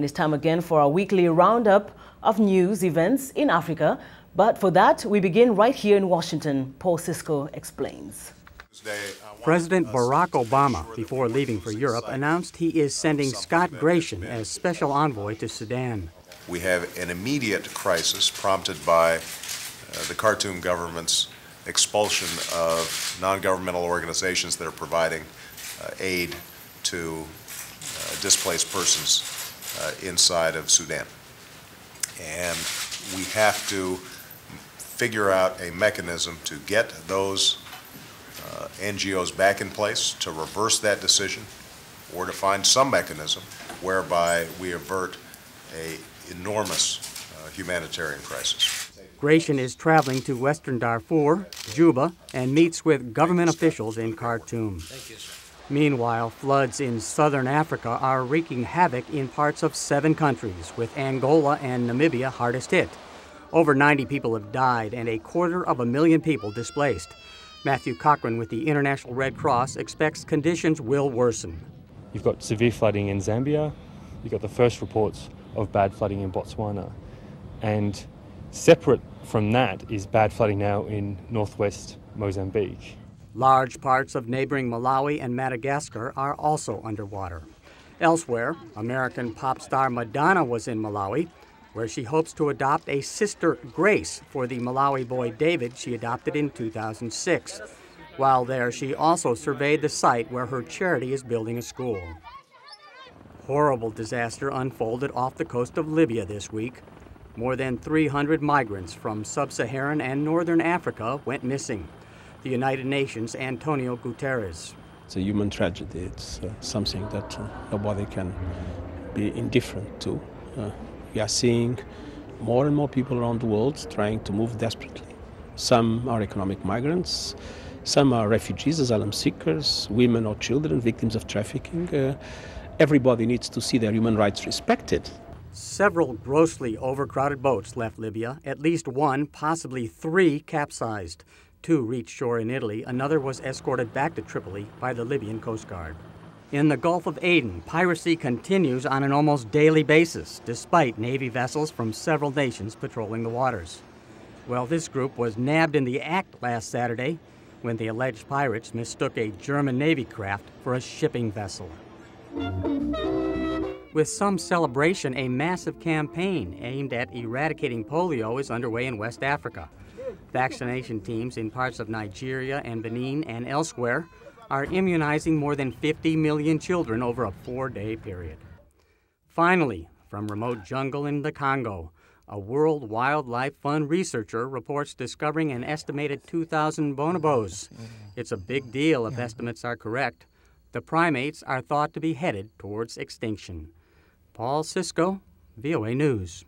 And it's time again for our weekly roundup of news events in Africa. But for that, we begin right here in Washington. Paul Cisco explains. President Barack Obama, before leaving for Europe, announced he is sending Scott Gratian as special envoy to Sudan. We have an immediate crisis prompted by the Khartoum government's expulsion of non-governmental organizations that are providing aid to displaced persons inside of Sudan. And we have to figure out a mechanism to get those NGOs back in place, to reverse that decision, or to find some mechanism whereby we avert an enormous humanitarian crisis. Gratian is traveling to western Darfur, Juba, and meets with government officials in Khartoum. Meanwhile, floods in southern Africa are wreaking havoc in parts of 7 countries, with Angola and Namibia hardest hit. Over 90 people have died and 250,000 people displaced. Matthew Cochran with the International Red Cross expects conditions will worsen. You've got severe flooding in Zambia. You've got the first reports of bad flooding in Botswana. And separate from that is bad flooding now in northwest Mozambique. Large parts of neighboring Malawi and Madagascar are also underwater. Elsewhere, American pop star Madonna was in Malawi, where she hopes to adopt a sister, Grace, for the Malawi boy David she adopted in 2006. While there, she also surveyed the site where her charity is building a school. Horrible disaster unfolded off the coast of Libya this week. More than 300 migrants from sub-Saharan and northern Africa went missing. The United Nations' Antonio Guterres. It's a human tragedy. It's something that nobody can be indifferent to. We are seeing more and more people around the world trying to move desperately. Some are economic migrants, some are refugees, asylum seekers, women or children, victims of trafficking. Everybody needs to see their human rights respected. Several grossly overcrowded boats left Libya. At least 1, possibly 3, capsized. 2 reached shore in Italy. Another was escorted back to Tripoli by the Libyan Coast Guard. In the Gulf of Aden, piracy continues on an almost daily basis, despite Navy vessels from several nations patrolling the waters. Well, this group was nabbed in the act last Saturday when the alleged pirates mistook a German Navy craft for a shipping vessel. With some celebration, a massive campaign aimed at eradicating polio is underway in West Africa. Vaccination teams in parts of Nigeria and Benin and elsewhere are immunizing more than 50 million children over a 4-day period. Finally, from remote jungle in the Congo, a World Wildlife Fund researcher reports discovering an estimated 2,000 bonobos. It's a big deal if estimates are correct. The primates are thought to be headed towards extinction. Paul Cisco, VOA News.